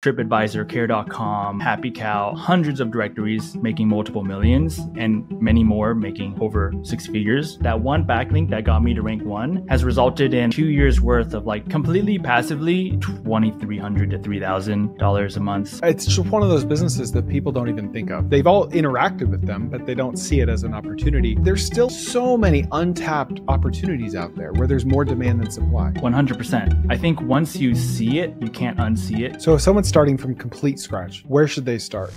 TripAdvisor, Care.com, Happy Cow, hundreds of directories making multiple millions and many more making over six figures. That one backlink that got me to rank 1 has resulted in 2 years worth of like completely passively $2,300 to $3,000 a month. It's just one of those businesses that people don't even think of. They've all interacted with them, but they don't see it as an opportunity. There's still so many untapped opportunities out there where there's more demand than supply. 100%. I think once you see it, you can't unsee it. So if someone's starting from complete scratch, where should they start?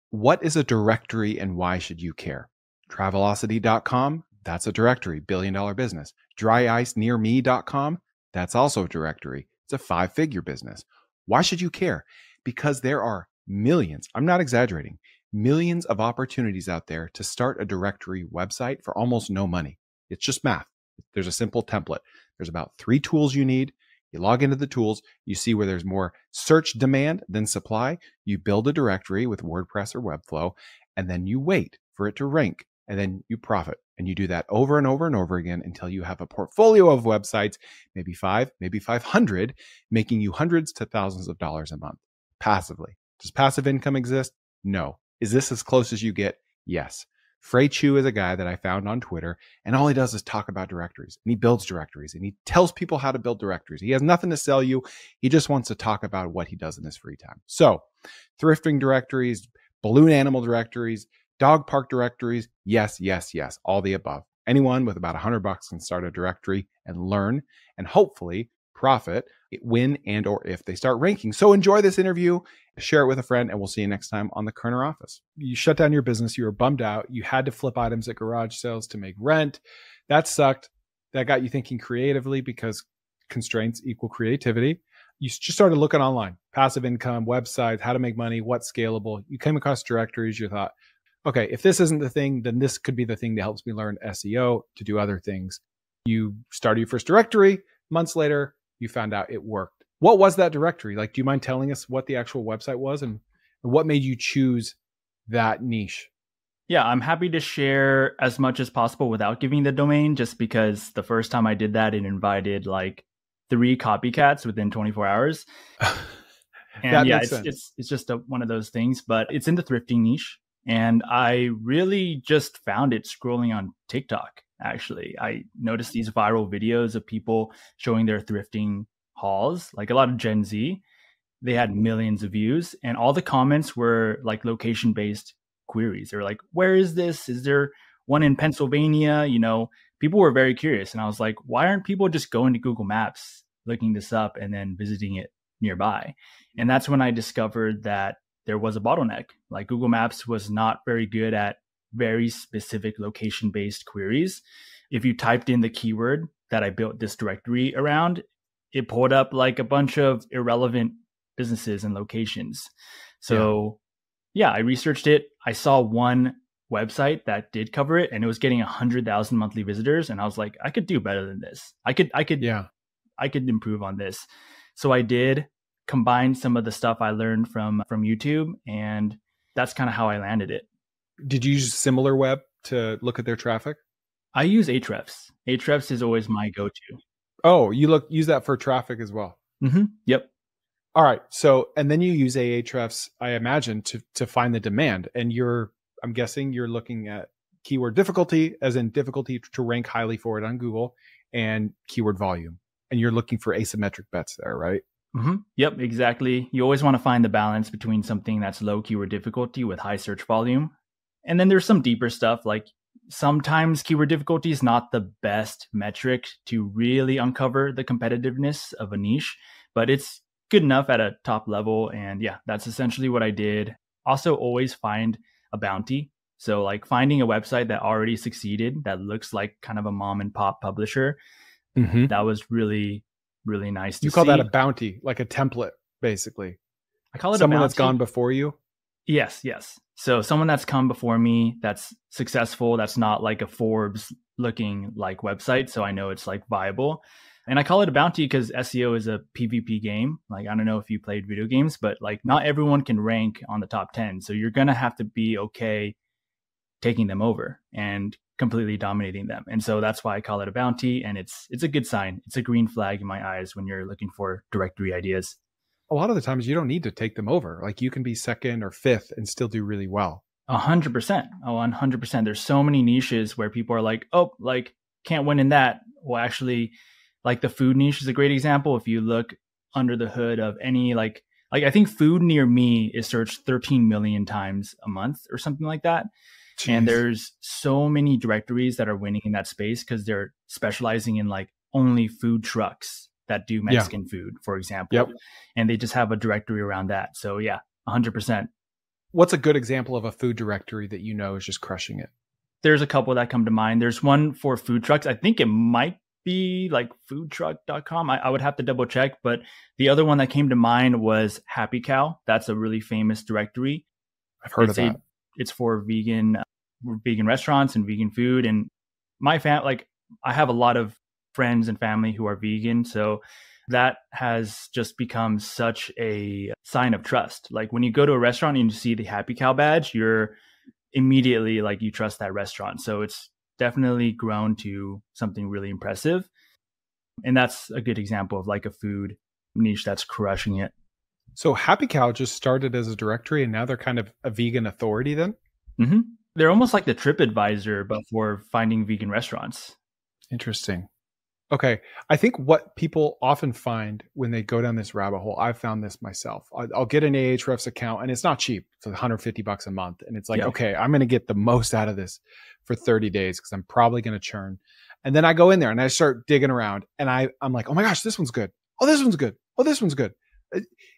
What is a directory and why should you care? Travelocity.com, that's a directory, billion-dollar business. DryIceNearMe.com, that's also a directory. It's a 5-figure business. Why should you care? Because there are millions, I'm not exaggerating, millions of opportunities out there to start a directory website for almost no money. It's just math. There's a simple template. There's about 3 tools you need. You log into the tools, you see where there's more search demand than supply. You build a directory with WordPress or Webflow, and then you wait for it to rank, and then you profit. And you do that over and over and over again until you have a portfolio of websites, maybe 5, maybe 500, making you hundreds to thousands of dollars a month passively. Does passive income exist? No. Is this as close as you get? Yes. Frey Chu is a guy that I found on Twitter, and all he does is talk about directories, and he builds directories, and he tells people how to build directories. He has nothing to sell you. He just wants to talk about what he does in his free time. So thrifting directories, balloon animal directories, dog park directories, yes, yes, yes, all the above. Anyone with about $100 can start a directory and learn and hopefully profit when and or if they start ranking. So enjoy this interview, share it with a friend, and we'll see you next time on the Koerner office. You shut down your business. You were bummed out. You had to flip items at garage sales to make rent. That sucked. That got you thinking creatively because constraints equal creativity. You just started looking online, passive income, websites, how to make money, what's scalable. You came across directories. You thought, okay, if this isn't the thing, then this could be the thing that helps me learn SEO to do other things. You started your first directory. Months later, you found out it worked. What was that directory? Like, do you mind telling us what the actual website was and what made you choose that niche? Yeah, I'm happy to share as much as possible without giving the domain, just because the first time I did that, it invited like 3 copycats within 24 hours. And yeah, it's just one of those things, but it's in the thrifting niche. And I really just found it scrolling on TikTok. Actually, I noticed these viral videos of people showing their thrifting hauls, like a lot of Gen Z. They had millions of views, and all the comments were like location-based queries. They're like, where is this? Is there one in Pennsylvania? You know, people were very curious. And I was like, why aren't people just going to Google Maps, looking this up, and then visiting it nearby? And that's when I discovered that there was a bottleneck. Like Google Maps was not very good at very specific location-based queries. If you typed in the keyword that I built this directory around, it pulled up like a bunch of irrelevant businesses and locations. So yeah, I researched it. I saw one website that did cover it, and it was getting 100,000 monthly visitors. And I was like, I could do better than this. I could improve on this. So I did combine some of the stuff I learned from YouTube, and that's kind of how I landed it. Did you use SimilarWeb to look at their traffic? I use Ahrefs. Ahrefs is always my go-to. Oh, you use that for traffic as well? Mm-hmm. Yep. All right. So, and then you use Ahrefs, I imagine, to find the demand. And I'm guessing you're looking at keyword difficulty, as in difficulty to rank highly for it on Google, and keyword volume. And you're looking for asymmetric bets there, right? Mm-hmm. Yep, exactly. You always want to find the balance between something that's low keyword difficulty with high search volume. And then there's some deeper stuff, like sometimes keyword difficulty is not the best metric to really uncover the competitiveness of a niche, but it's good enough at a top level. And yeah, that's essentially what I did. Also, always find a bounty. So like finding a website that already succeeded, that looks like kind of a mom and pop publisher. Mm-hmm. That was really, really nice to see. You call that a bounty, like a template, basically. I call it someone a bounty. That's gone before you? Yes. So someone that's come before me, that's successful, that's not like a Forbes looking like website. So I know it's like viable. And I call it a bounty because SEO is a PvP game. Like, I don't know if you played video games, but like not everyone can rank on the top 10. So you're going to have to be okay taking them over. And completely dominating them. And so that's why I call it a bounty. And it's a good sign. It's a green flag in my eyes when you're looking for directory ideas. A lot of the times you don't need to take them over. Like you can be second or fifth and still do really well. 100%. Oh, 100%. There's so many niches where people are like, oh, like can't win in that. Well, actually, like the food niche is a great example. If you look under the hood of any like I think food near me is searched 13 million times a month or something like that. Jeez. And there's so many directories that are winning in that space because they're specializing in like only food trucks that do Mexican food, for example. Yep. And they just have a directory around that. So yeah, 100%. What's a good example of a food directory that you know is just crushing it? There's a couple that come to mind. There's one for food trucks. I think it might be like foodtruck.com. I would have to double check, but the other one that came to mind was Happy Cow. That's a really famous directory. I've heard of that. It's for vegan restaurants and vegan food. And my I have a lot of friends and family who are vegan. So that has just become such a sign of trust. Like when you go to a restaurant and you see the Happy Cow badge, you're immediately like you trust that restaurant. So it's definitely grown to something really impressive. And that's a good example of like a food niche that's crushing it. So Happy Cow just started as a directory and now they're kind of a vegan authority then? Mm-hmm. They're almost like the TripAdvisor, but for finding vegan restaurants. Interesting. Okay. I think what people often find when they go down this rabbit hole, I've found this myself. I'll get an Ahrefs account and it's not cheap. It's $150 a month. And it's like, okay, I'm going to get the most out of this for 30 days because I'm probably going to churn. And then I go in there and I start digging around and I'm like, oh my gosh, this one's good. Oh, this one's good. Oh, this one's good.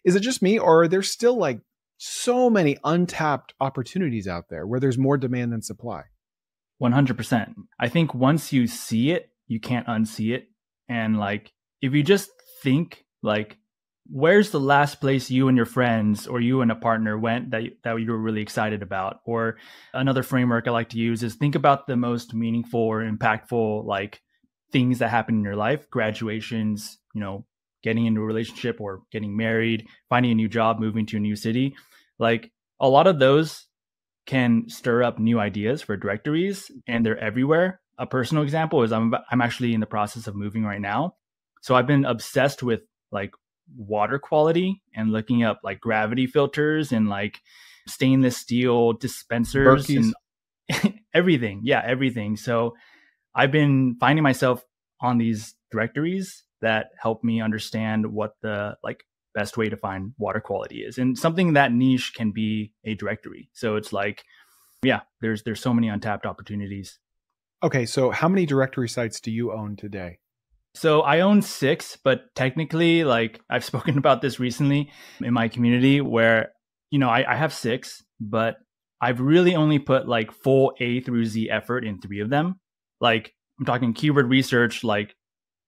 Is it just me or are there still like so many untapped opportunities out there where there's more demand than supply? 100%. I think once you see it, you can't unsee it. And like, if you just think like, where's the last place you and your friends or you and a partner went that you were really excited about? Or another framework I like to use is think about the most meaningful or impactful like things that happen in your life, graduations, getting into a relationship or getting married, finding a new job, moving to a new city. Like a lot of those can stir up new ideas for directories and they're everywhere. A personal example is I'm actually in the process of moving right now. So I've been obsessed with like water quality and looking up like gravity filters and like stainless steel dispensers Berkeys. And everything. Yeah, everything. So I've been finding myself on these directories that help me understand what the like best way to find water quality is. And something that niche can be a directory. So it's like, yeah, there's so many untapped opportunities. Okay, so how many directory sites do you own today? So I own 6, but technically, like I've spoken about this recently in my community where, I have 6, but I've really only put like full A through Z effort in 3 of them. Like I'm talking keyword research, like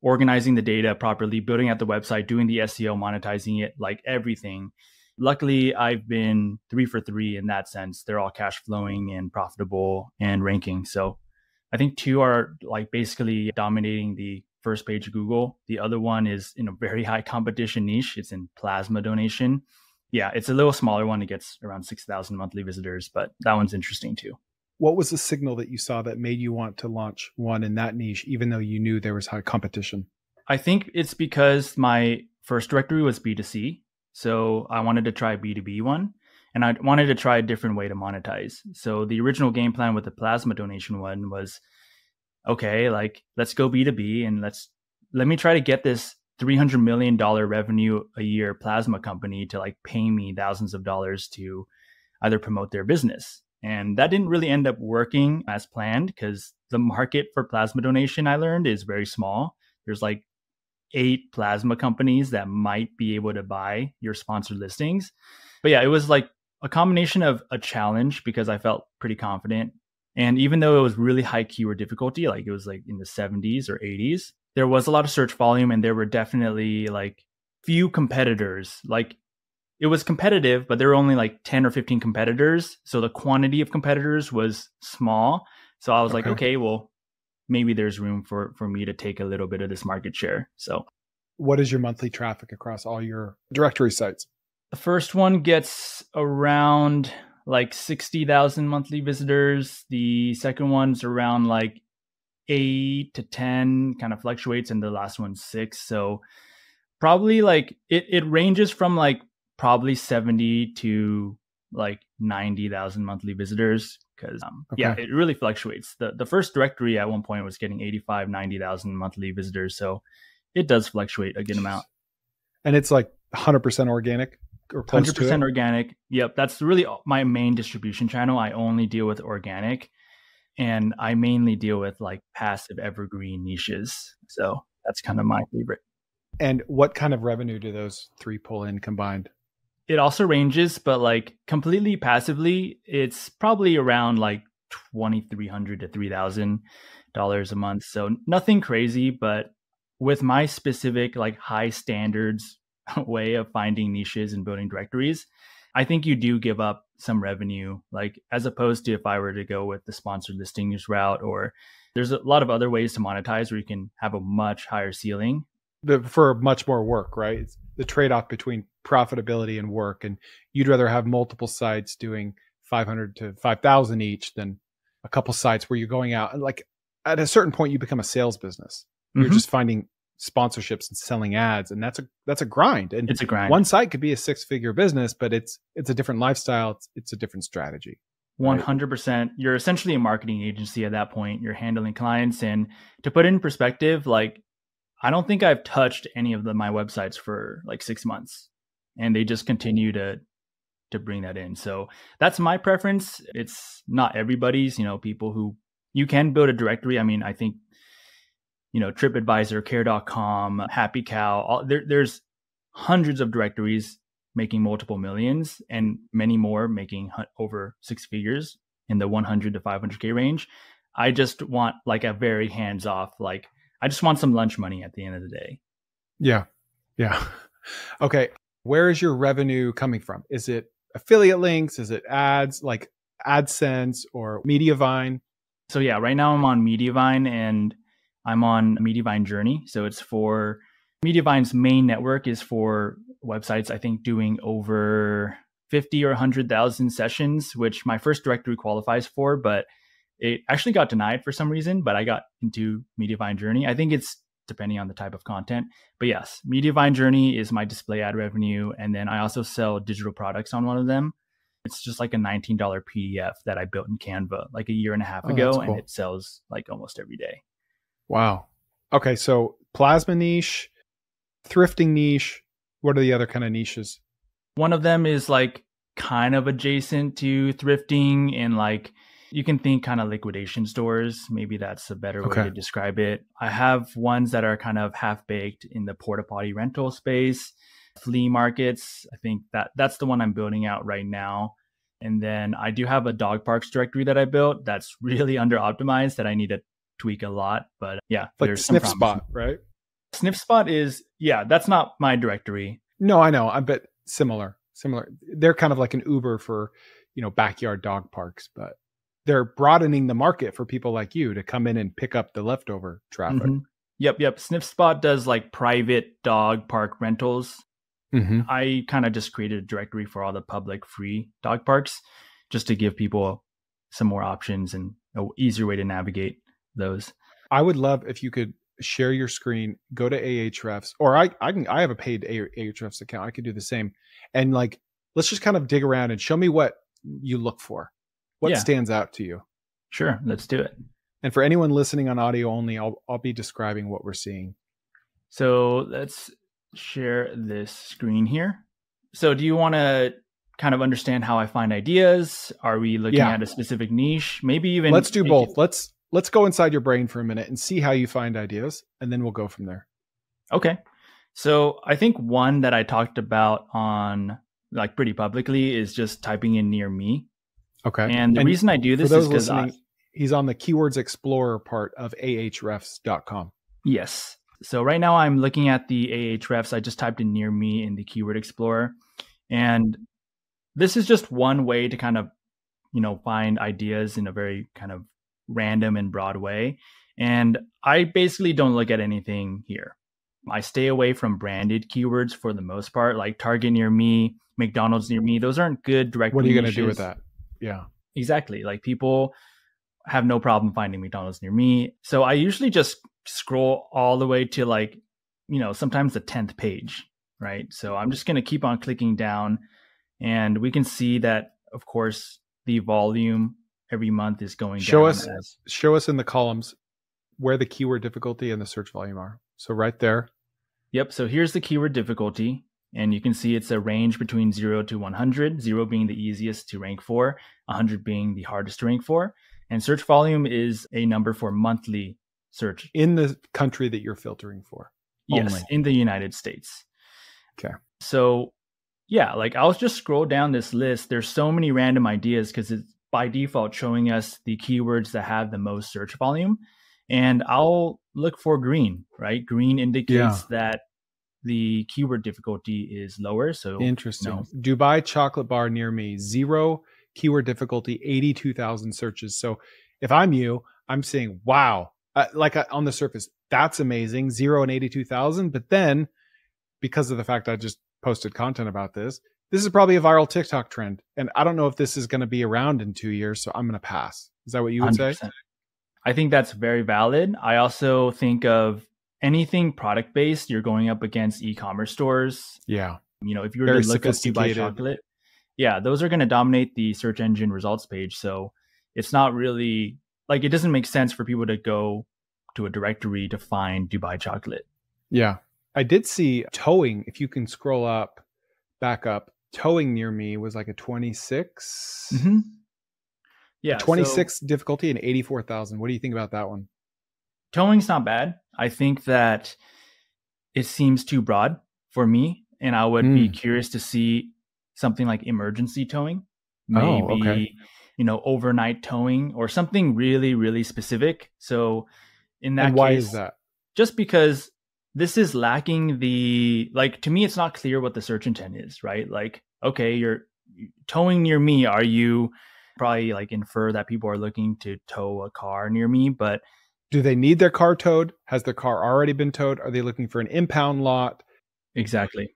organizing the data properly, building out the website, doing the SEO, monetizing it, like everything. Luckily, I've been 3 for 3 in that sense. They're all cash flowing and profitable and ranking. So I think 2 are like basically dominating the first page of Google. The other one is in a very high competition niche. It's in plasma donation. Yeah, it's a little smaller one. It gets around 6,000 monthly visitors, but that one's interesting too. What was the signal that you saw that made you want to launch one in that niche, even though you knew there was high competition? I think it's because my first directory was B2C. So I wanted to try a B2B one. And I wanted to try a different way to monetize. So the original game plan with the plasma donation one was, okay, like let's go B2B and let me try to get this $300 million revenue a year plasma company to like pay me thousands of dollars to either promote their business. And that didn't really end up working as planned because the market for plasma donation, I learned, is very small. There's like 8 plasma companies that might be able to buy your sponsored listings. But yeah, it was like a combination of a challenge because I felt pretty confident. And even though it was really high keyword difficulty, like it was like in the 70s or 80s, there was a lot of search volume and there were definitely like few competitors. Like it was competitive, but there were only like 10 or 15 competitors. So the quantity of competitors was small. So I was like, okay, well, maybe there's room for me to take a little bit of this market share. So what is your monthly traffic across all your directory sites? The first one gets around like 60,000 monthly visitors. The second one's around like 8 to 10, kind of fluctuates, and the last one's 6. So probably like it ranges from like probably 70 to like 90,000 monthly visitors, because yeah, it really fluctuates. The first directory at one point was getting 85, 90,000 monthly visitors. So it does fluctuate a good amount. And it's like 100% organic or close 100% to it? organic. Yep. That's really my main distribution channel. I only deal with organic, and I mainly deal with like passive evergreen niches. So that's kind of my favorite. And what kind of revenue do those three pull in combined? It also ranges, but like completely passively, it's probably around like $2,300 to $3,000 a month. So nothing crazy, but with my specific like high standards way of finding niches and building directories, I think you do give up some revenue, like as opposed to if I were to go with the sponsored listings route, or there's a lot of other ways to monetize where you can have a much higher ceiling. For much more work, right? It's the trade-off between profitability and work. And you'd rather have multiple sites doing 500 to 5,000 each than a couple sites where you're going out and like at a certain point you become a sales business. You're just finding sponsorships and selling ads, and that's a grind. And it's a grind. One site could be a 6-figure business, but it's a different lifestyle. It's a different strategy. 100%. You're essentially a marketing agency at that point. You're handling clients, and to put it in perspective, like I don't think I've touched any of my websites for like 6 months, and they just continue to bring that in. So that's my preference. It's not everybody's, people who you can build a directory. I mean, I think, TripAdvisor, Care.com, Happy Cow, there's hundreds of directories making multiple millions, and many more making over 6 figures in the 100 to 500K range. I just want like a very hands-off, like I just want some lunch money at the end of the day. Yeah. Okay. Where is your revenue coming from? Is it affiliate links? Is it ads like AdSense or Mediavine? So yeah, right now I'm on Mediavine, and I'm on Mediavine Journey. So it's for Mediavine's main network is for websites, I think, doing over 50 or 100,000 sessions, which my first directory qualifies for, but it actually got denied for some reason, but I got into Mediavine Journey. I think it's depending on the type of content. But yes, Mediavine Journey is my display ad revenue. And then I also sell digital products on one of them. It's just like a $19 PDF that I built in Canva like a year and a half ago. Cool. And it sells like almost every day. Wow. Okay. So plasma niche, thrifting niche. What are the other kind of niches? One of them is like kind of adjacent to thrifting, and like you can think kind of liquidation stores. Maybe that's a better way to describe it. I have ones that are kind of half baked in the porta potty rental space, flea markets. I think that's the one I'm building out right now. And then I do have a dog parks directory that I built that's really under optimized that I need to tweak a lot. But yeah, like there's Sniff Spot, right? Sniff Spot is, that's not my directory. No, I know. I bet similar. They're kind of like an Uber for, backyard dog parks, but they're broadening the market for people like you to come in and pick up the leftover traffic. Yep. Sniff Spot does like private dog park rentals. I kind of just created a directory for all the public free dog parks just to give people some more options and an easier way to navigate those. I would love if you could share your screen, go to Ahrefs, or I have a paid Ahrefs account. I could do the same. And like, let's just kind of dig around and show me what you look for. What stands out to you? Sure, let's do it. And for anyone listening on audio only, I'll be describing what we're seeing. So let's share this screen here. So do you want to kind of understand how I find ideas? Are we looking at a specific niche? Maybe even let's do both. Let's go inside your brain for a minute and see how you find ideas, and then we'll go from there. Okay. So I think one that I talked about on like pretty publicly is just typing in near me. Okay. And the reason I do this is because he's on the Keywords Explorer part of ahrefs.com. Yes. So right now I'm looking at the Ahrefs. I just typed in near me in the Keyword Explorer. And this is just one way to kind of, find ideas in a very kind of random and broad way. And I basically don't look at anything here. I stay away from branded keywords for the most part, like Target near me, McDonald's near me. Those aren't good direct. What are you going to do with that? Yeah. Exactly. Like people have no problem finding McDonald's near me. So I usually just scroll all the way to like, sometimes the 10th page, right? So I'm just going to keep on clicking down, and we can see that, of course, the volume every month is going Show down. us in the columns where the keyword difficulty and the search volume are. So right there. Yep. So here's the keyword difficulty. And you can see it's a range between 0 to 100, 0 being the easiest to rank for, 100 being the hardest to rank for. And search volume is a number for monthly search. In the country that you're filtering for. Yes, only. in the United States. Okay. So yeah, like I'll just scroll down this list. There's so many random ideas because it's by default showing us the keywords that have the most search volume. And I'll look for green, right? Green indicates that the keyword difficulty is lower. So interesting. Dubai chocolate bar near me, 0 keyword difficulty, 82,000 searches. So if I'm you, I'm saying, wow, on the surface, that's amazing, 0 and 82,000. But then because of the fact I just posted content about this is probably a viral TikTok trend. And I don't know if this is going to be around in 2 years. So I'm going to pass. Is that what you would 100%. Say? I think that's very valid. I also think of anything product based, you're going up against e-commerce stores. Yeah. If you were to look up Dubai chocolate, those are going to dominate the search engine results page. So it's not really like, it doesn't make sense for people to go to a directory to find Dubai chocolate. Yeah. I did see towing. If you can scroll back up, towing near me was like a 26. Mm-hmm. Yeah. 26 difficulty and 84,000. What do you think about that one? Towing's not bad. I think that it seems too broad for me, and I would be curious to see something like emergency towing, maybe, overnight towing or something really, really specific. So in that case, why is that? Just because this is lacking to me, it's not clear what the search intent is, right? Like, okay, you're towing near me. Are you probably like infer that people are looking to tow a car near me, but do they need their car towed? Has their car already been towed? Are they looking for an impound lot? Exactly.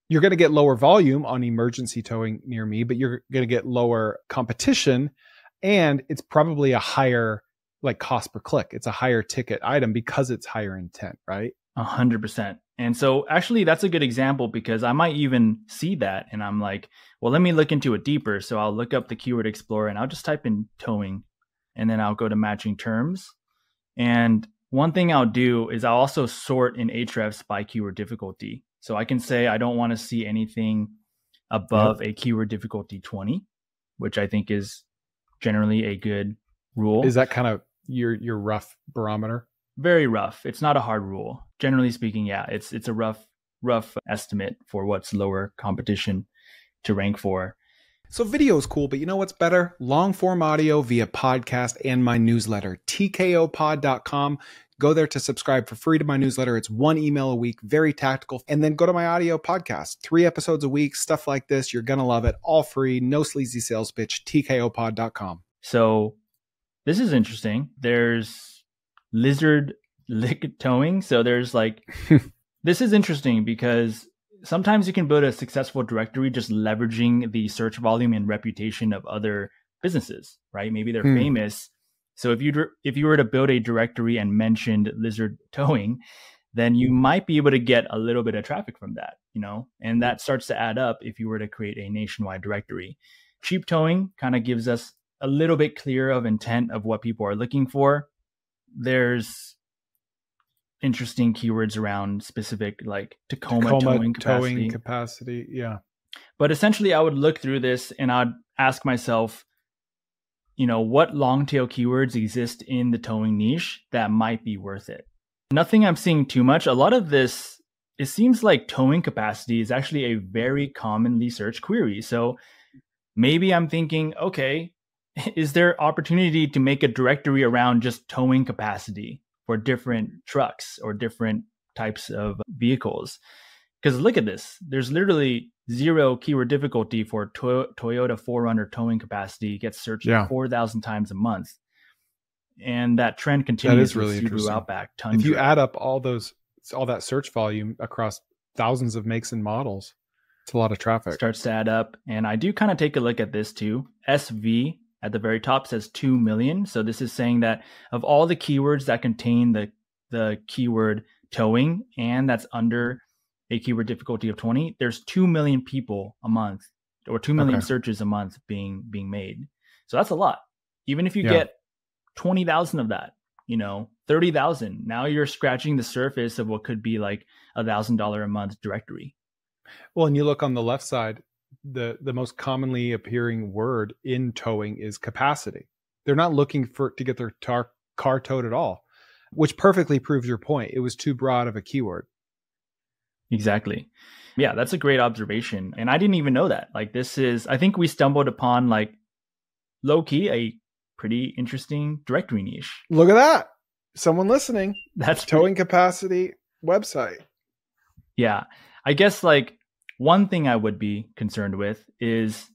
You're going to get lower volume on emergency towing near me, but you're going to get lower competition. And it's probably a higher cost per click. It's a higher ticket item because it's higher intent, right? 100%. And so actually that's a good example because I might even see that and I'm like, well, let me look into it deeper. So I'll look up the Keyword Explorer and I'll just type in towing and then I'll go to matching terms. And one thing I'll do is I'll also sort in Ahrefs by keyword difficulty. So I can say I don't want to see anything above a keyword difficulty 20, which I think is generally a good rule. Is that kind of your rough barometer? Very rough. It's not a hard rule. Generally speaking, it's a rough estimate for what's lower competition to rank for. So video is cool, but you know what's better? Long form audio via podcast and my newsletter, tkopod.com. Go there to subscribe for free to my newsletter. It's 1 email a week, very tactical. And then go to my audio podcast, 3 episodes a week, stuff like this. You're going to love it. All free, no sleazy sales pitch, tkopod.com. So this is interesting. There's lizard lick towing. So there's this is interesting because sometimes you can build a successful directory just leveraging the search volume and reputation of other businesses, right? Maybe they're famous. So if you were to build a directory and mentioned lizard towing, then you might be able to get a little bit of traffic from that, and that starts to add up if you were to create a nationwide directory. Cheap towing kind of gives us a little bit clear of intent of what people are looking for. There's interesting keywords around specific Tacoma towing capacity. Yeah. But essentially I would look through this and I'd ask myself, what long tail keywords exist in the towing niche that might be worth it? Nothing I'm seeing too much. A lot of this, it seems like towing capacity is actually a very commonly searched query. So maybe I'm thinking, okay, is there opportunity to make a directory around just towing capacity for different trucks or different types of vehicles? Because look at this. There's literally 0 keyword difficulty for Toyota 4Runner towing capacity. Gets searched 4,000 times a month. And that trend continues that is really with Subaru Outback, Tundra. If you add up all that search volume across thousands of makes and models, it's a lot of traffic. Starts to add up. And I do kind of take a look at this too. SV at the very top says 2 million. So this is saying that of all the keywords that contain the keyword towing, and that's under a keyword difficulty of 20, there's 2 million people a month, or 2 million searches a month being made. So that's a lot. Even if you get 20,000 of that, 30,000, now you're scratching the surface of what could be like $1,000 a month directory. Well, and you look on the left side, the most commonly appearing word in towing is capacity. They're not looking to get their car towed at all, which perfectly proves your point. It was too broad of a keyword. Exactly. Yeah, that's a great observation. And I didn't even know that. Like I think we stumbled upon like low key a pretty interesting directory niche. Look at that. Someone listening. That's towing capacity website. Yeah. I guess like one thing I would be concerned with is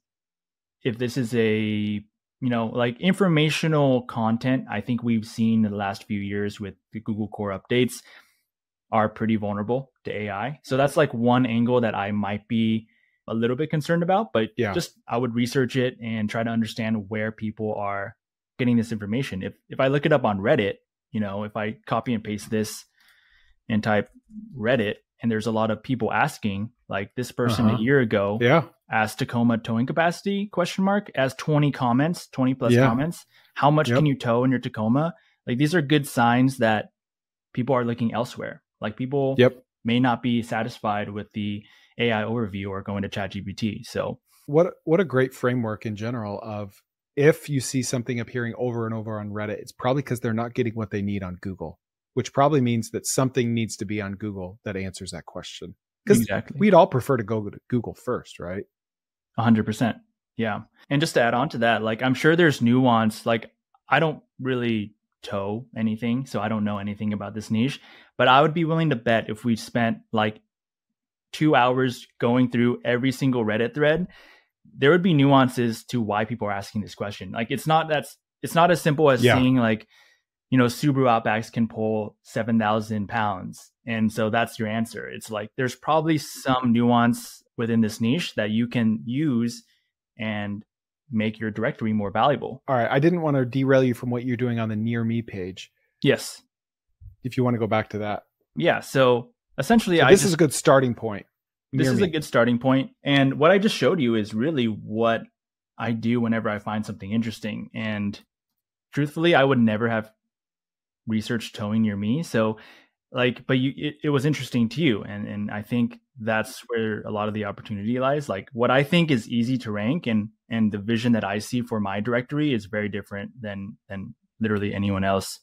if this is a, like informational content. I think we've seen in the last few years with the Google Core updates are pretty vulnerable to AI. So that's like one angle that I might be a little bit concerned about, but just I would research it and try to understand where people are getting this information. If I look it up on Reddit, if I copy and paste this and type Reddit, and there's a lot of people asking, like this person a year ago asked Tacoma towing capacity, as 20 comments, 20 plus comments. How much can you tow in your Tacoma? Like these are good signs that people are looking elsewhere. Like people may not be satisfied with the AI overview or going to ChatGPT. So what a great framework in general of if you see something appearing over and over on Reddit, it's probably because they're not getting what they need on Google, which probably means that something needs to be on Google that answers that question. Because we'd all prefer to go to Google first, right? 100%. Yeah. And just to add on to that, like I'm sure there's nuance. Like I don't really tow anything, so I don't know anything about this niche, but I would be willing to bet if we spent like 2 hours going through every single Reddit thread, there would be nuances to why people are asking this question. Like it's not as simple as saying like, Subaru Outbacks can pull 7,000 pounds. And so that's your answer. It's like, there's probably some nuance within this niche that you can use and make your directory more valuable. All right. I didn't want to derail you from what you're doing on the Near Me page. Yes. If you want to go back to that. Yeah. So essentially, this is a good starting point. This is a good starting point. And what I just showed you is really what I do whenever I find something interesting. And truthfully, I would never have researched towing near me. So like, but it was interesting to you. And I think that's where a lot of the opportunity lies. Like what I think is easy to rank and the vision that I see for my directory is very different than literally anyone else.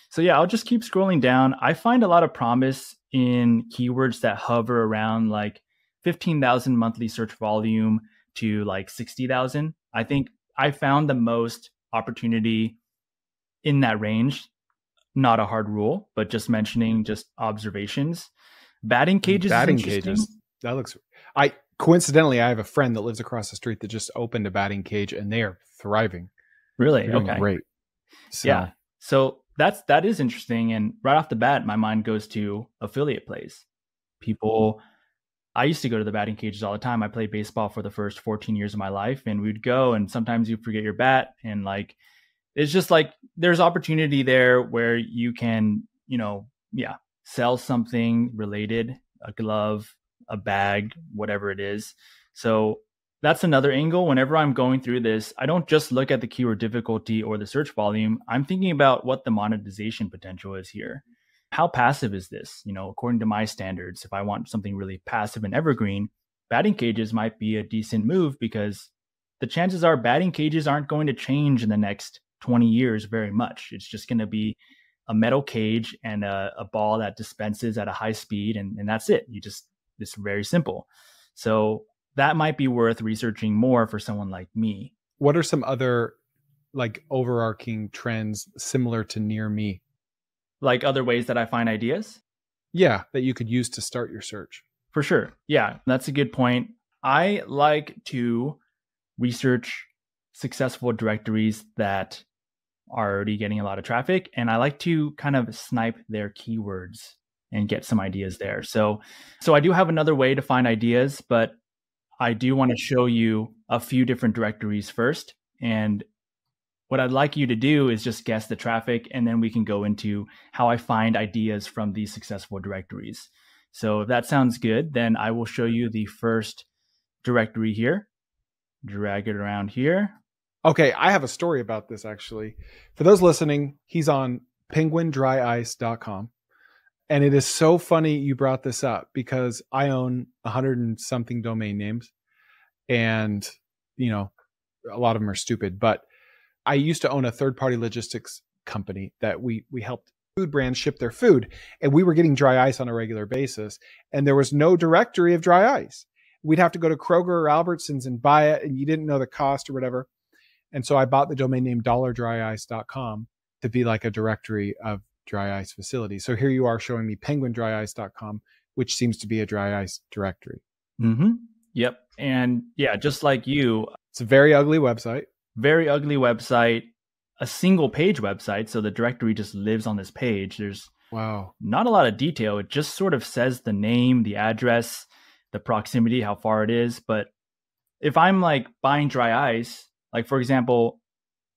So yeah, I'll just keep scrolling down. I find a lot of promise in keywords that hover around like 15,000 monthly search volume to like 60,000. I think I found the most opportunity in that range. Not a hard rule, but just mentioning just observations. Batting cages. That looks. Coincidentally, I have a friend that lives across the street that just opened a batting cage, and they are thriving. Really? They're doing great. So. Yeah. So that is interesting, and right off the bat, my mind goes to affiliate plays. I used to go to the batting cages all the time. I played baseball for the first 14 years of my life, and we'd go, and sometimes you forget your bat, and like. It's just like there's opportunity there where you can, sell something related, a glove, a bag, whatever it is. So that's another angle. Whenever I'm going through this, I don't just look at the keyword difficulty or the search volume. I'm thinking about what the monetization potential is here. How passive is this? According to my standards, if I want something really passive and evergreen, batting cages might be a decent move because the chances are batting cages aren't going to change in the next 20 years very much. It's just going to be a metal cage and a ball that dispenses at a high speed, and that's it. It's very simple. So that might be worth researching more for someone like me. What are some other like overarching trends similar to Near Me? Like other ways that I find ideas? Yeah, that you could use to start your search. For sure. Yeah, that's a good point. I like to research successful directories that are already getting a lot of traffic, and I like to kind of snipe their keywords and get some ideas there. So I do have another way to find ideas, but I do want to show you a few different directories first. And what I'd like you to do is just guess the traffic, and then we can go into how I find ideas from these successful directories. So if that sounds good, then I will show you the first directory here. Drag it around here. Okay, I have a story about this actually. For those listening, he's on penguindryice.com. And it is so funny you brought this up because I own 100 and something domain names. And, you know, a lot of them are stupid. But I used to own a third-party logistics company that we helped food brands ship their food. And we were getting dry ice on a regular basis. And there was no directory of dry ice. We'd have to go to Kroger or Albertsons and buy it. And you didn't know the cost or whatever. And so I bought the domain name $dryice.com to be like a directory of dry ice facilities. So here you are showing me penguindryice.com, which seems to be a dry ice directory. Mm-hmm. Yep. And yeah, just like you. It's a very ugly website. Very ugly website, a single page website. So the directory just lives on this page. There's not a lot of detail. It just sort of says the name, the address, the proximity, how far it is. But if I'm like buying dry ice, like for example,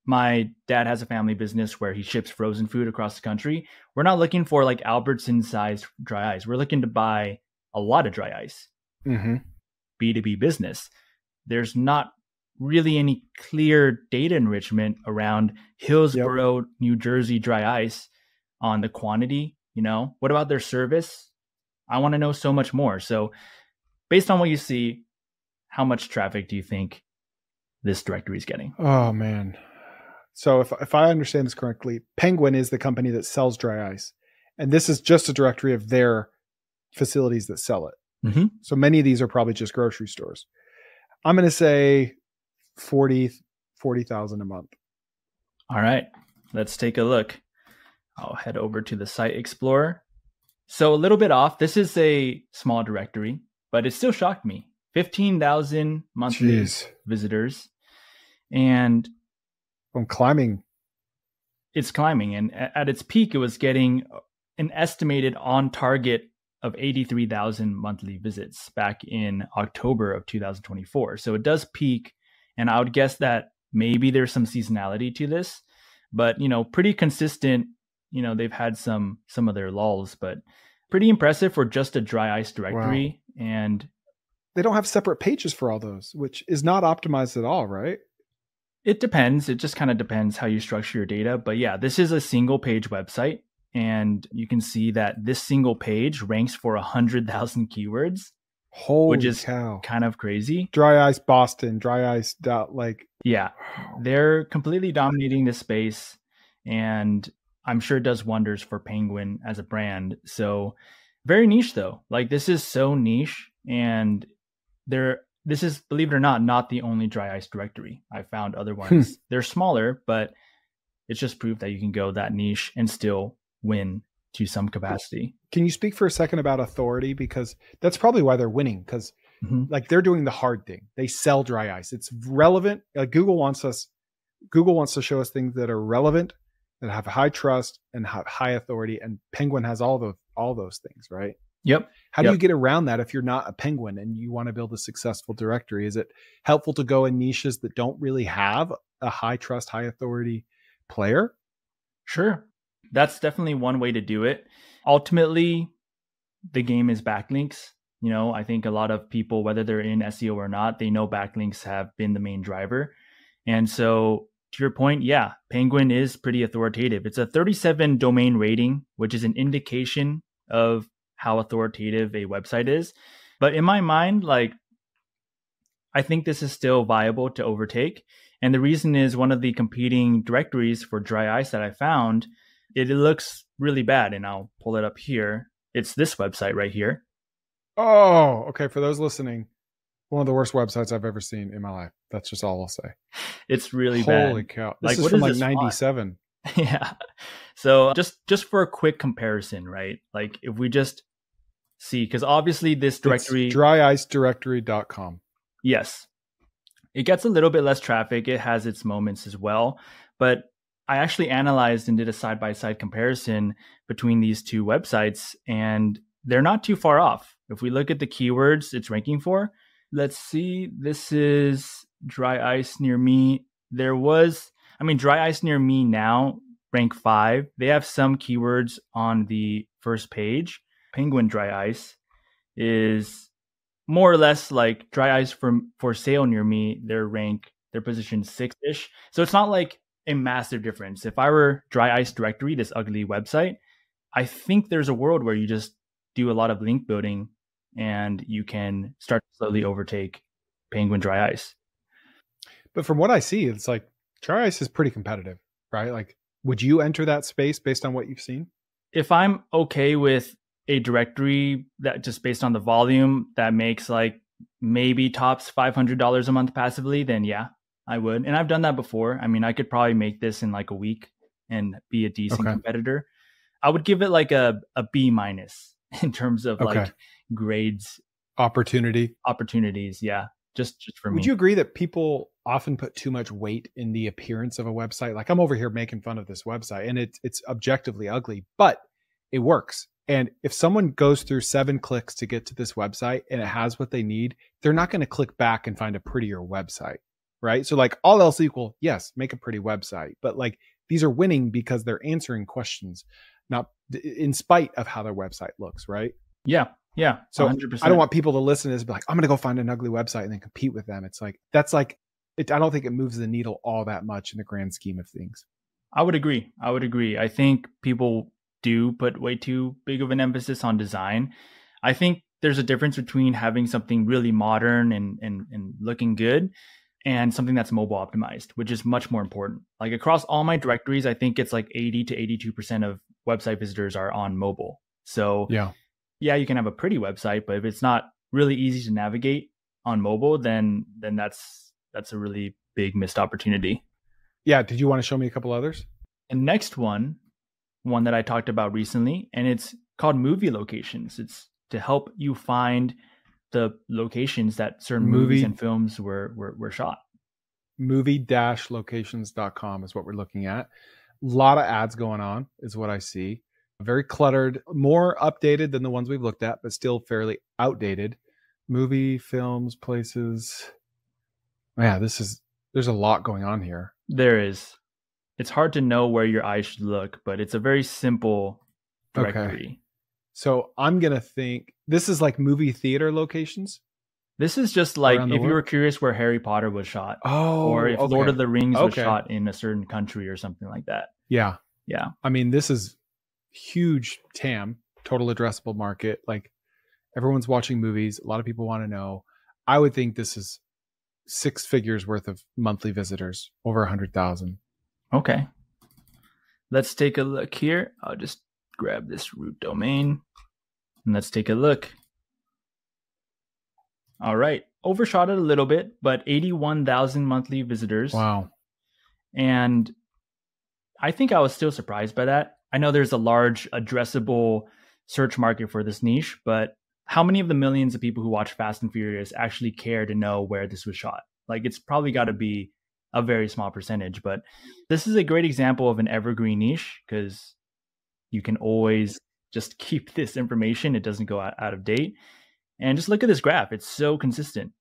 my dad has a family business where he ships frozen food across the country. We're not looking for like Albertson sized dry ice. We're looking to buy a lot of dry ice. Mm-hmm. B2B business. There's not really any clear data enrichment around Hillsborough, New Jersey dry ice on the quantity. You know, what about their service? I want to know so much more. So based on what you see, how much traffic do you think this directory is getting? Oh, man. So if I understand this correctly, Penguin is the company that sells dry ice. And this is just a directory of their facilities that sell it. Mm-hmm. So many of these are probably just grocery stores. I'm going to say 40,000 a month. All right, let's take a look. I'll head over to the Site Explorer. So a little bit off. This is a small directory, but it still shocked me. 15,000 monthly visitors. And I'm climbing. It's climbing. And at its peak, it was getting an estimated on target of 83,000 monthly visits back in October of 2024. So it does peak. And I would guess that maybe there's some seasonality to this, but, you know, pretty consistent. You know, they've had some of their lulls, but pretty impressive for just a dry ice directory. Wow. And they don't have separate pages for all those, which is not optimized at all, right? It depends. It just kind of depends how you structure your data. But yeah, this is a single page website. And you can see that this single page ranks for 100,000 keywords. Holy which is cow. Kind of crazy. Dry ice Boston, dry ice like. Yeah, they're completely dominating this space. And I'm sure it does wonders for Penguin as a brand. So very niche though. Like this is so niche. And this is, believe it or not the only dry ice directory. I found other ones. They're smaller, but it's just proof that you can go that niche and still win to some capacity. Can you speak for a second about authority? Because that's probably why they're winning. Because like they're doing the hard thing. They sell dry ice. It's relevant. Google wants to show us things that are relevant, that have high trust and have high authority. And Penguin has all those things, right? Yep. How do you get around that if you're not a Penguin and you want to build a successful directory? Is it helpful to go in niches that don't really have a high trust, high authority player? Sure. That's definitely one way to do it. Ultimately, the game is backlinks. You know, I think a lot of people, whether they're in SEO or not, they know backlinks have been the main driver. And so to your point, yeah, Penguin is pretty authoritative. It's a 37 domain rating, which is an indication of how authoritative a website is. But in my mind, like, I think this is still viable to overtake. And the reason is one of the competing directories for dry ice that I found, it looks really bad. And I'll pull it up here. It's this website right here. Oh, okay. For those listening, one of the worst websites I've ever seen in my life. That's just all I'll say. It's really bad. Holy cow. This is from like 97. Yeah. So just for a quick comparison, right? Like if we just see, because obviously this directory... It's dryice.directory.com. Yes. It gets a little bit less traffic. It has its moments as well. But I actually analyzed and did a side-by-side comparison between these two websites, and they're not too far off. If we look at the keywords it's ranking for, let's see, this is dry ice near me. I mean, Dry Ice Near Me now rank 5. They have some keywords on the first page. Penguin Dry Ice is more or less like Dry Ice for sale near me. They're positioned 6-ish. So it's not like a massive difference. If I were Dry Ice Directory, this ugly website, I think there's a world where you just do a lot of link building and you can start to slowly overtake Penguin Dry Ice. But from what I see, it's like Dry Ice is pretty competitive, right? Like, would you enter that space based on what you've seen? If I'm okay with a directory that just based on the volume that makes like maybe tops $500 a month passively, then yeah, I would. And I've done that before. I mean, I could probably make this in like a week and be a decent competitor. I would give it like a B- in terms of like grades. Opportunities. Yeah. Just for me. Would you agree that people often put too much weight in the appearance of a website? Like, I'm over here making fun of this website and it's objectively ugly, but it works. And if someone goes through 7 clicks to get to this website and it has what they need, they're not going to click back and find a prettier website, right? So like all else equal, yes, make a pretty website, but like these are winning because they're answering questions, not in spite of how their website looks, right? Yeah. Yeah. So 100%. I don't want people to listen to this and be like, I'm going to go find an ugly website and then compete with them. It's like, that's like, I don't think it moves the needle all that much in the grand scheme of things. I would agree. I think people do put way too big of an emphasis on design. I think there's a difference between having something really modern and looking good and something that's mobile optimized, which is much more important. Like across all my directories, I think it's like 80 to 82% of website visitors are on mobile. So yeah, you can have a pretty website, but if it's not really easy to navigate on mobile, then that's a really big missed opportunity. Yeah. Did you want to show me a couple others? And next one that I talked about recently, and it's called movie locations. It's to help you find the locations that certain movies and films were shot. Movie-locations.com is what we're looking at. A lot of ads going on is what I see. Very cluttered, more updated than the ones we've looked at, but still fairly outdated. Movie, films, places. Yeah, there's a lot going on here. There is. It's hard to know where your eyes should look, but it's a very simple directory. Okay. So I'm going to think this is like movie theater locations. This is just like if you were curious where Harry Potter was shot. Or if Lord of the Rings was shot in a certain country or something like that. Yeah. Yeah. I mean, this is huge TAM, total addressable market. Like everyone's watching movies. A lot of people want to know. I would think this is 6 figures worth of monthly visitors, over 100,000. Okay. Let's take a look here. I'll just grab this root domain and let's take a look. All right. Overshot it a little bit, but 81,000 monthly visitors. Wow. And I think I was still surprised by that. I know there's a large addressable search market for this niche, but how many of the millions of people who watch Fast and Furious actually care to know where this was shot? Like it's probably got to be a very small percentage, but this is a great example of an evergreen niche because you can always just keep this information. It doesn't go out of date. And just look at this graph. It's so consistent.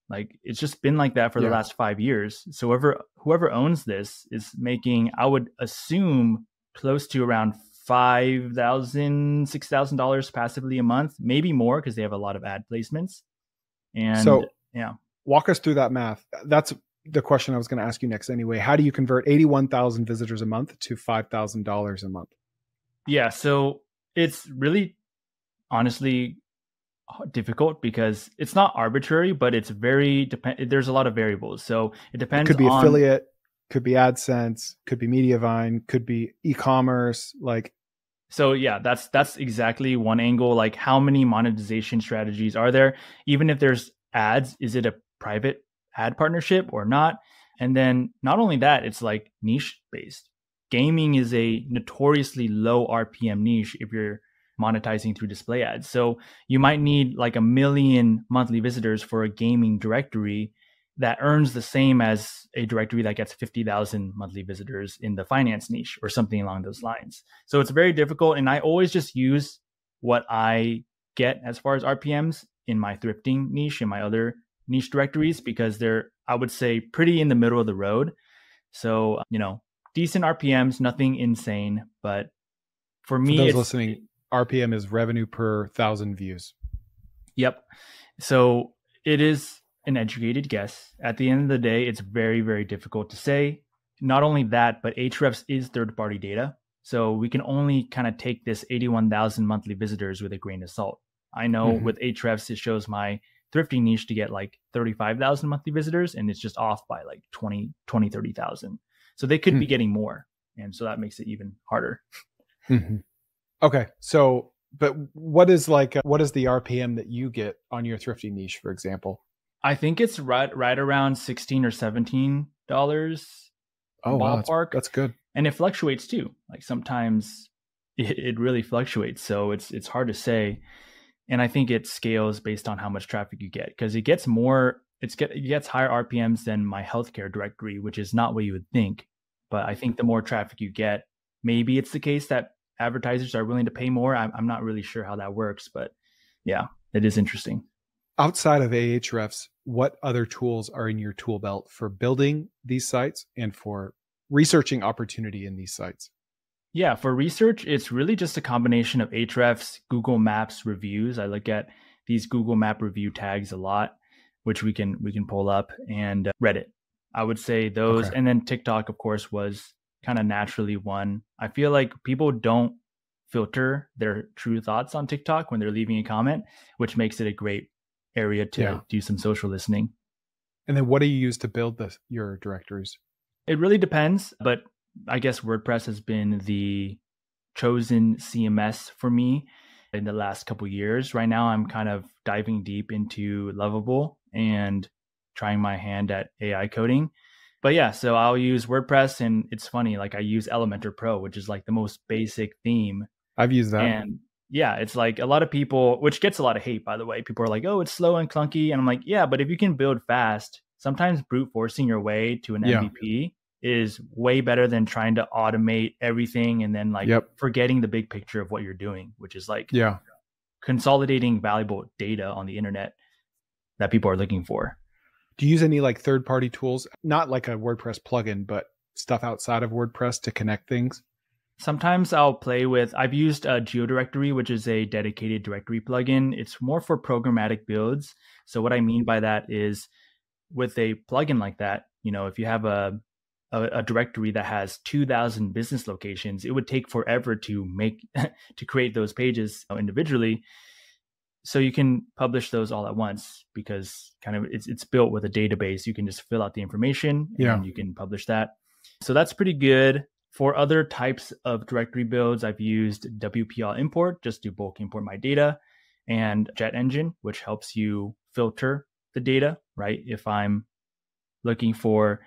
Like it's just been like that for the last 5 years. So whoever owns this is making, I would assume, close to around $5,000, $6,000 passively a month, maybe more because they have a lot of ad placements. And so yeah, walk us through that math. That's the question I was going to ask you next anyway. How do you convert 81,000 visitors a month to $5,000 a month? Yeah, so it's really honestly difficult because it's not arbitrary, but it's very there's a lot of variables. So it depends. It could be affiliate, could be AdSense, could be Mediavine, could be e-commerce. Like, so yeah, that's exactly one angle. Like, how many monetization strategies are there? Even if there's ads, is it a private ad partnership or not? And then not only that, it's like niche based. Gaming is a notoriously low RPM niche if you're monetizing through display ads. So you might need like 1 million monthly visitors for a gaming directory that earns the same as a directory that gets 50,000 monthly visitors in the finance niche or something along those lines. So it's very difficult. And I always just use what I get as far as RPMs in my thrifting niche and my other niche directories because they're, I would say, pretty in the middle of the road. So, decent RPMs, nothing insane. But for me, those listening, RPM is revenue per 1,000 views. Yep. So it is an educated guess. At the end of the day, it's very, very difficult to say. Not only that, but Ahrefs is third-party data. So we can only kind of take this 81,000 monthly visitors with a grain of salt. I know with Ahrefs, it shows my thrifty niche to get like 35,000 monthly visitors, and it's just off by like 30,000. So they could be getting more. And so that makes it even harder. Okay. So, but what is the RPM that you get on your thrifty niche, for example? I think it's right around $16 or $17. Oh, ballpark. Wow, that's good. And it fluctuates too. Like sometimes it really fluctuates. So it's hard to say. And I think it scales based on how much traffic you get, because it gets higher RPMs than my healthcare directory, which is not what you would think. But I think the more traffic you get, maybe it's the case that advertisers are willing to pay more. I'm not really sure how that works, but yeah, it is interesting. Outside of Ahrefs, what other tools are in your tool belt for building these sites and for researching opportunity in these sites? Yeah, for research, it's really just a combination of Ahrefs, Google Maps reviews. I look at these Google Map review tags a lot, which we can pull up, and Reddit. I would say those, and then TikTok, of course, was kind of naturally one. I feel like people don't filter their true thoughts on TikTok when they're leaving a comment, which makes it a great area to do some social listening. And then what do you use to build your directories? It really depends, but I guess WordPress has been the chosen CMS for me in the last couple of years. Right now, I'm kind of diving deep into Lovable and trying my hand at AI coding. But yeah, so I'll use WordPress, and it's funny, like I use Elementor Pro, which is like the most basic theme. I've used that. And yeah, it's like a lot of people, which gets a lot of hate, by the way. People are like, oh, it's slow and clunky. And I'm like, yeah, but if you can build fast, sometimes brute forcing your way to an MVP is way better than trying to automate everything and then forgetting the big picture of what you're doing, which is like consolidating valuable data on the internet that people are looking for. Do you use any like third-party tools, not like a WordPress plugin, but stuff outside of WordPress to connect things? Sometimes I'll play with, I've used a GeoDirectory, which is a dedicated directory plugin. It's more for programmatic builds. So what I mean by that is with a plugin like that, if you have a directory that has 2,000 business locations, it would take forever to create those pages individually. So you can publish those all at once because kind of it's built with a database. You can just fill out the information and you can publish that. So that's pretty good. For other types of directory builds, I've used WPL import just to bulk import my data, and Jet Engine, which helps you filter the data, right? If I'm looking for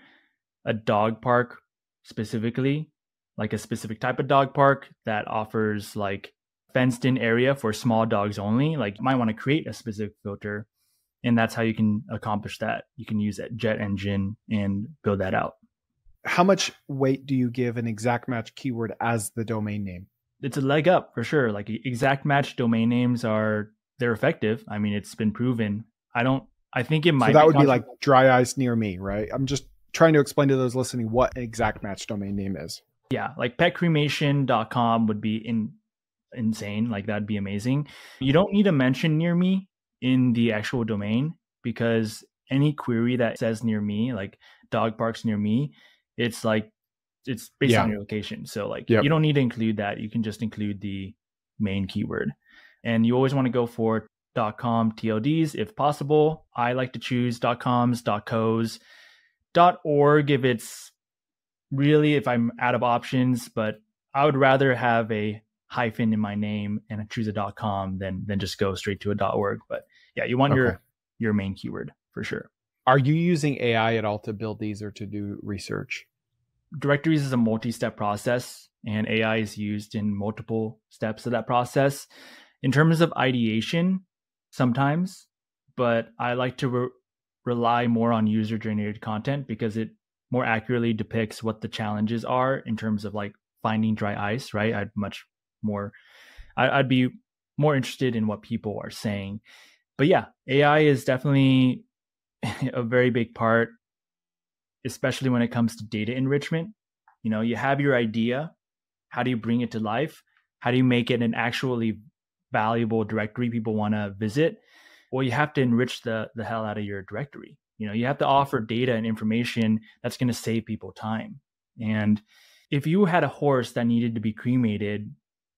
a dog park specifically, like a specific type of dog park that offers like fenced in area for small dogs only, like you might want to create a specific filter, and that's how you can accomplish that. You can use that Jet Engine and build that out. How much weight do you give an exact match keyword as the domain name? It's a leg up for sure. Like exact match domain names they're effective. I mean, it's been proven. I think it might. So that would be like dry ice near me, right? I'm just trying to explain to those listening what an exact match domain name is. Yeah, like petcremation.com would be insane. Like that'd be amazing. You don't need to mention near me in the actual domain, because any query that says near me, like dog parks near me, it's based on your location. So like you don't need to include that. You can just include the main keyword. And you always want to go for .com TLDs if possible. I like to choose .coms, .cos, .org if I'm out of options, but I would rather have a hyphen in my name and choose a .com than just go straight to a .org. But yeah, you want your main keyword for sure. Are you using AI at all to build these or to do research? Directories is a multi-step process, and AI is used in multiple steps of that process. In terms of ideation, sometimes, but I like to rely more on user-generated content because it more accurately depicts what the challenges are in terms of like finding dry ice, right? I'd be more interested in what people are saying. But yeah, AI is definitely a very big part. especially when it comes to data enrichment. You have your idea. How do you bring it to life? How do you make it an actually valuable directory people want to visit? Well, you have to enrich the hell out of your directory. You have to offer data and information that's going to save people time. And if you had a horse that needed to be cremated,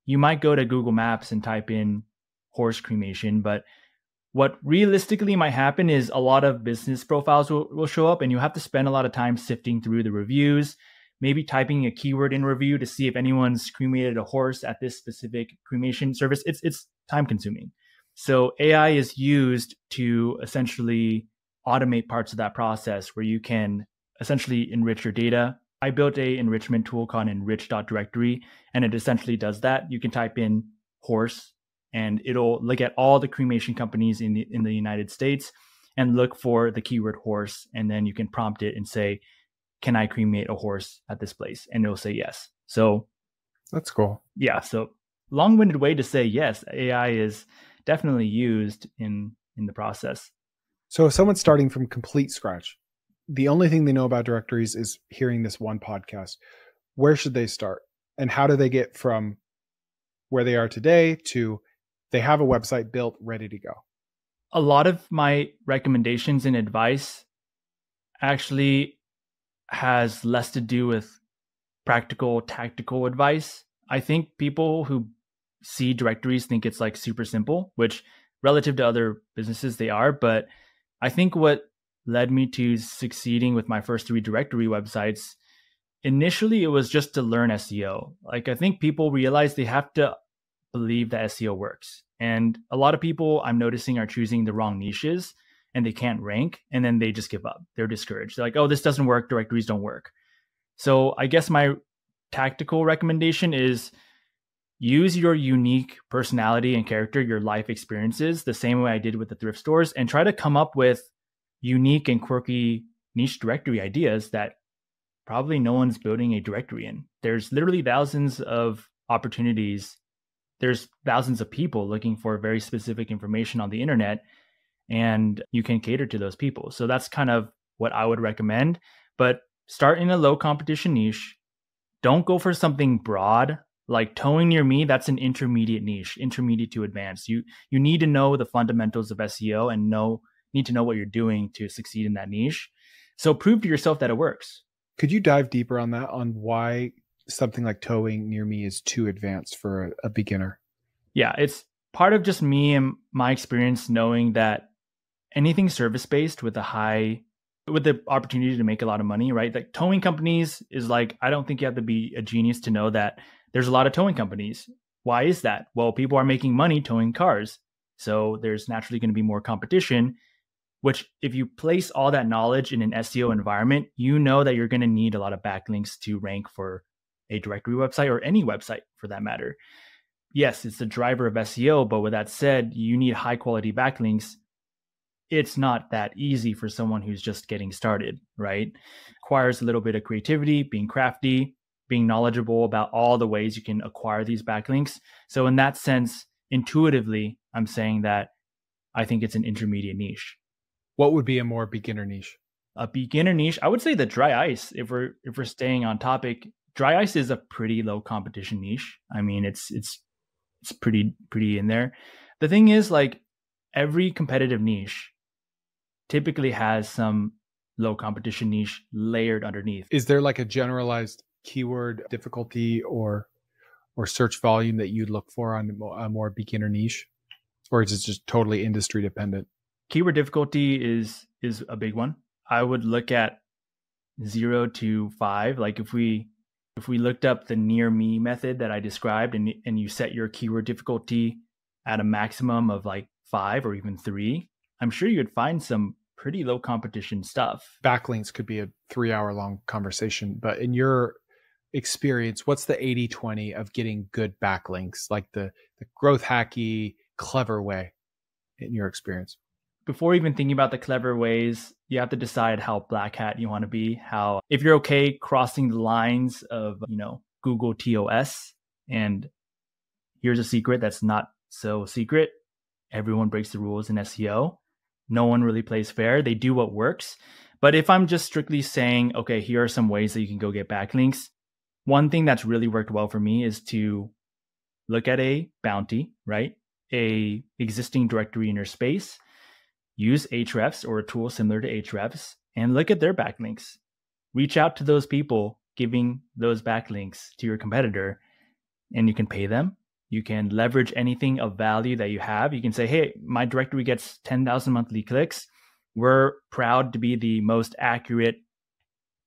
you might go to Google Maps and type in horse cremation. But what realistically might happen is a lot of business profiles will show up, and you have to spend a lot of time sifting through the reviews, maybe typing a keyword in review to see if anyone's cremated a horse at this specific cremation service. It's time consuming. So AI is used to essentially automate parts of that process where you can essentially enrich your data. I built a enrichment tool called enrich.directory, and it essentially does that. You can type in horse, and it'll look at all the cremation companies in the United States and look for the keyword horse. And then you can prompt it and say, can I cremate a horse at this place? And it'll say yes. So that's cool. Yeah. So long-winded way to say yes, AI is definitely used in the process. So if someone's starting from complete scratch, the only thing they know about directories is hearing this one podcast, where should they start? And how do they get from where they are today to they have a website built, ready to go? A lot of my recommendations and advice actually has less to do with practical, tactical advice. I think people who see directories think it's like super simple, which relative to other businesses they are. But I think what led me to succeeding with my first 3 directory websites, initially it was just to learn SEO. Like I think people realize they have to believe that SEO works. And a lot of people I'm noticing are choosing the wrong niches and they can't rank, and then they just give up. They're discouraged. They're like, oh, this doesn't work. Directories don't work. So I guess my tactical recommendation is use your unique personality and character, your life experiences, the same way I did with the thrift stores, and try to come up with unique and quirky niche directory ideas that probably no one's building a directory in. There's literally thousands of opportunities. There's thousands of people looking for very specific information on the internet, and you can cater to those people. So that's kind of what I would recommend. But start in a low competition niche. Don't go for something broad like towing near me. That's an intermediate niche, intermediate to advanced. You need to know the fundamentals of SEO and need to know what you're doing to succeed in that niche. So prove to yourself that it works. Could you dive deeper on that, on why something like towing near me is too advanced for a beginner? Yeah, it's part of just me and my experience knowing that anything service-based with the opportunity to make a lot of money, right? Like towing companies is like, I don't think you have to be a genius to know that there's a lot of towing companies. Why is that? Well, people are making money towing cars. So there's naturally going to be more competition, which if you place all that knowledge in an SEO environment, you know that you're going to need a lot of backlinks to rank for a directory website or any website for that matter. Yes, it's the driver of SEO, but with that said, you need high quality backlinks. It's not that easy for someone who's just getting started, right? Requires a little bit of creativity, being crafty, being knowledgeable about all the ways you can acquire these backlinks. So in that sense, intuitively, I'm saying that I think it's an intermediate niche. What would be a more beginner niche? A beginner niche, I would say the dry ice. If we're staying on topic, dry ice is a pretty low competition niche. I mean, it's pretty in there. The thing is, like, every competitive niche typically has some low competition niche layered underneath. Is there like a generalized keyword difficulty or search volume that you'd look for on a more beginner niche, or is it just totally industry dependent? Keyword difficulty is a big one. I would look at 0 to 5. Like if we looked up the near me method that I described and you set your keyword difficulty at a maximum of like 5 or even 3, I'm sure you would find some pretty low competition stuff. Backlinks could be a 3-hour long conversation, but in your experience, what's the 80-20 of getting good backlinks, like the growth hacky, clever way in your experience? Before even thinking about the clever ways, you have to decide how black hat you want to be. If you're okay crossing the lines of, Google TOS, and here's a secret that's not so secret. Everyone breaks the rules in SEO. No one really plays fair. They do what works. But if I'm just strictly saying, okay, here are some ways that you can go get backlinks, one thing that's really worked well for me is to look at a bounty, right? A existing directory in your space, use Ahrefs or a tool similar to Ahrefs, and look at their backlinks. Reach out to those people giving those backlinks to your competitor, and you can pay them. You can leverage anything of value that you have. You can say, hey, my directory gets 10,000 monthly clicks. We're proud to be the most accurate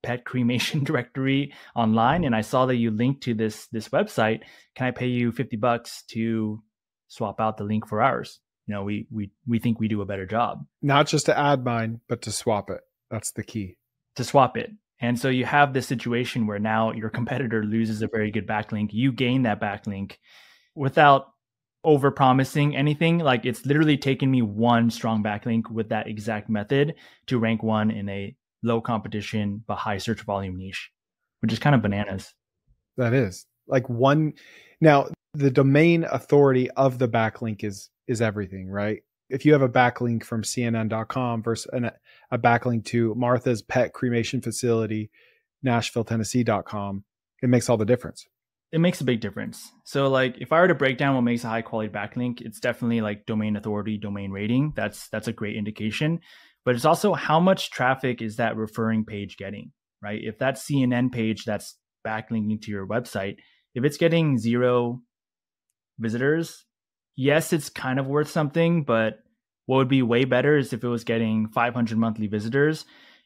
pet cremation directory online, and I saw that you linked to this website. Can I pay you $50 to swap out the link for ours? We think we do a better job. Not just to add mine, but to swap it. That's the key. To swap it. And so you have this situation where now your competitor loses a very good backlink. You gain that backlink without over promising anything. Like, it's literally taken me one strong backlink with that exact method to rank one in a low competition but high search volume niche, which is kind of bananas. That is like one. Now, the domain authority of the backlink is everything, right? If you have a backlink from CNN.com versus a backlink to Martha's Pet Cremation Facility, Nashville, Tennessee.com, it makes all the difference. It makes a big difference. So like, if I were to break down what makes a high quality backlink, it's definitely like domain authority, domain rating. That's a great indication. But it's also how much traffic is that referring page getting, right? If that CNN page that's backlinking to your website, if it's getting 0 visitors, yes, it's kind of worth something, but what would be way better is if it was getting 500 monthly visitors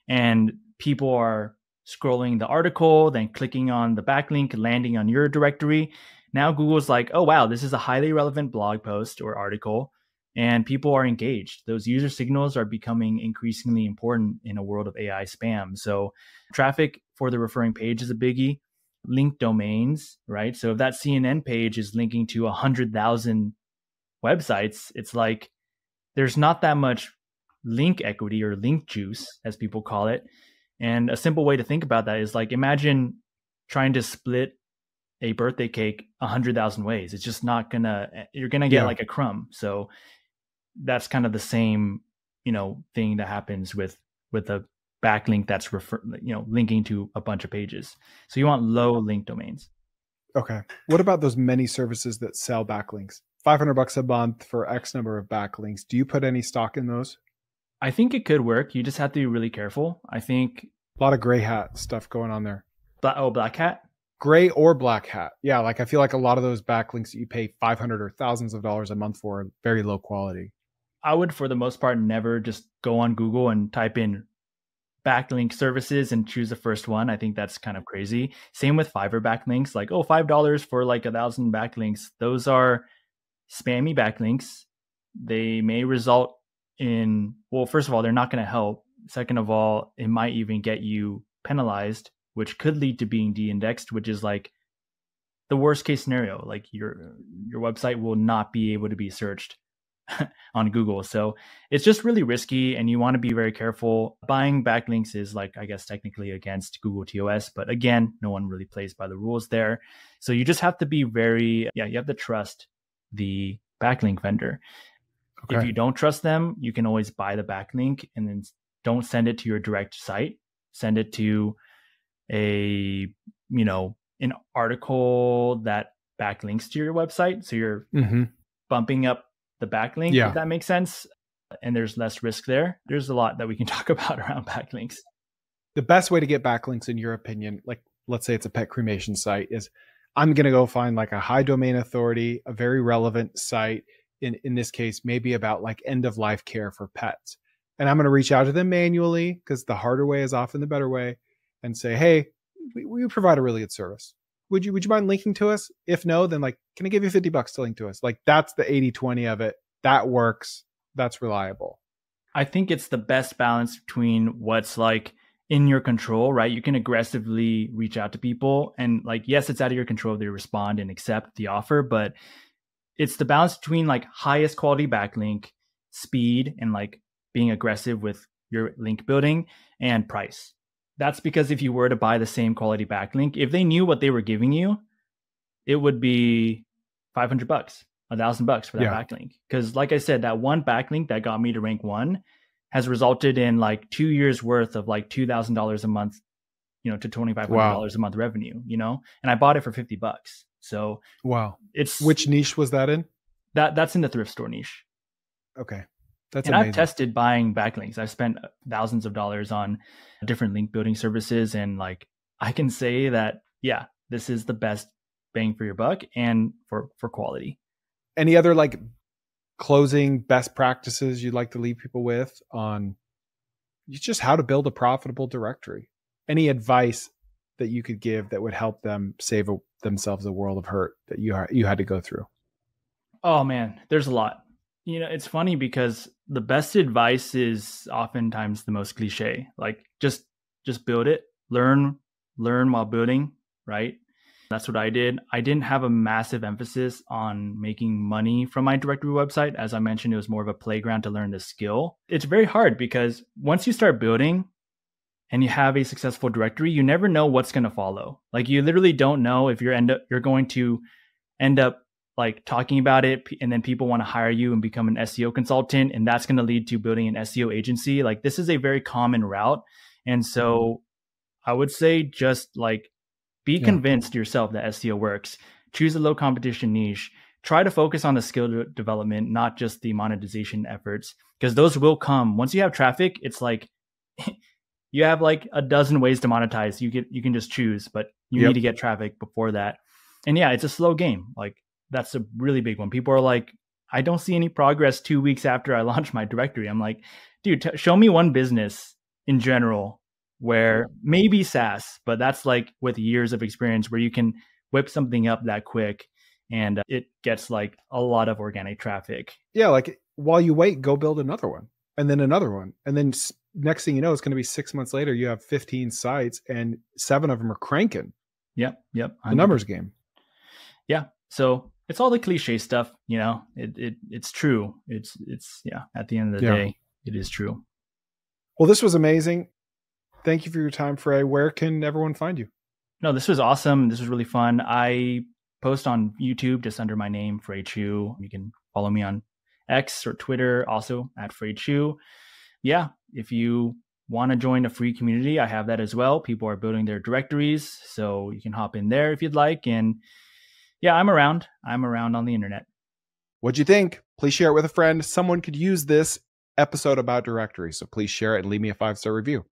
and people are scrolling the article, then clicking on the backlink, landing on your directory. Now Google's like, oh, wow, this is a highly relevant blog post or article, and people are engaged. Those user signals are becoming increasingly important in a world of AI spam. So traffic for the referring page is a biggie. Linked domains, right? So if that CNN page is linking to 100,000 websites, it's like there's not that much link equity or link juice, as people call it. And a simple way to think about that is like, imagine trying to split a birthday cake 100,000 ways. It's just not you're gonna get like a crumb. So that's kind of the same, thing that happens with a backlink that's linking to a bunch of pages. So you want low link domains. Okay. What about those many services that sell backlinks? $500 a month for X number of backlinks. Do you put any stock in those? I think it could work. You just have to be really careful. I think a lot of gray hat stuff going on there. Black hat? Gray or black hat. Yeah, like I feel like a lot of those backlinks that you pay $500 or thousands of dollars a month for are very low quality. I would, for the most part, never just go on Google and type in backlink services and choose the first one. I think that's kind of crazy. Same with Fiverr backlinks, like, $5 for like 1,000 backlinks. Those are spammy backlinks. They may result in, well, first of all, they're not going to help. Second of all, it might even get you penalized, which could lead to being de-indexed, which is like the worst case scenario. Like your website will not be able to be searched on Google. So it's just really risky, and you want to be very careful. Buying backlinks is like, I guess, technically against Google TOS, but again, no one really plays by the rules there. So you just have to be you have to trust the backlink vendor. Okay. If you don't trust them, you can always buy the backlink and then don't send it to your direct site. Send it to an article that backlinks to your website. So you're bumping up the backlink, if that makes sense. And there's less risk there. There's a lot that we can talk about around backlinks. The best way to get backlinks, in your opinion, like let's say it's a pet cremation site, is I'm going to go find like a high domain authority, a very relevant site. In this case, maybe about like end of life care for pets. And I'm going to reach out to them manually, because the harder way is often the better way, and say, hey, we provide a really good service. Would you mind linking to us? If no, then like, can I give you $50 to link to us? Like, that's the 80-20 of it. That works. That's reliable. I think it's the best balance between what's like in your control, right? You can aggressively reach out to people, and like, yes, it's out of your control if they respond and accept the offer, but it's the balance between like highest quality backlink, speed, and like being aggressive with your link building, and price. That's because if you were to buy the same quality backlink, if they knew what they were giving you, it would be $500, $1,000 for that backlink. Because like I said, that one backlink that got me to rank 1 has resulted in like 2 years worth of like $2,000 a month, to $2,500 a month revenue, and I bought it for $50. So wow. It's which niche was that in? That's in the thrift store niche. Okay. That's and amazing. I've tested buying backlinks. I've spent thousands of dollars on different link building services. And like, I can say that, yeah, this is the best bang for your buck and for quality. Any other like closing best practices you'd like to leave people with on just how to build a profitable directory? Any advice that you could give that would help them save themselves a world of hurt that you had to go through? Oh man, there's a lot. It's funny because the best advice is oftentimes the most cliche. Like just build it, learn while building, right? That's what I did. I didn't have a massive emphasis on making money from my directory website. As I mentioned, it was more of a playground to learn the skill. It's very hard because once you start building and you have a successful directory, you never know what's going to follow. Like you literally don't know if you're going to end up like talking about it, and then people want to hire you and become an SEO consultant, and that's going to lead to building an SEO agency. Like this is a very common route. And so I would say just like be convinced yourself that SEO works. Choose a low competition niche. Try to focus on the skill development, not just the monetization efforts, because those will come. Once you have traffic, it's like you have like a dozen ways to monetize. You can just choose, but you need to get traffic before that. And yeah, it's a slow game. Like that's a really big one. People are like, I don't see any progress 2 weeks after I launch my directory. I'm like, dude, show me one business in general where maybe SaaS, but that's like with years of experience where you can whip something up that quick and it gets like a lot of organic traffic. Yeah. Like while you wait, go build another one and then another one. And then next thing you know, it's going to be 6 months later, you have 15 sites and 7 of them are cranking. Yep. The numbers game. Yeah. So it's all the cliche stuff, it's true. It's at the end of the day, it is true. Well, this was amazing. Thank you for your time, Frey. Where can everyone find you? No, this was awesome. This was really fun. I post on YouTube just under my name, Frey Chu. You can follow me on X or Twitter, also at Frey Chu. Yeah, if you want to join a free community, I have that as well. People are building their directories, so you can hop in there if you'd like. And yeah, I'm around on the internet. What'd you think? Please share it with a friend. Someone could use this episode about directories, so please share it and leave me a 5-star review.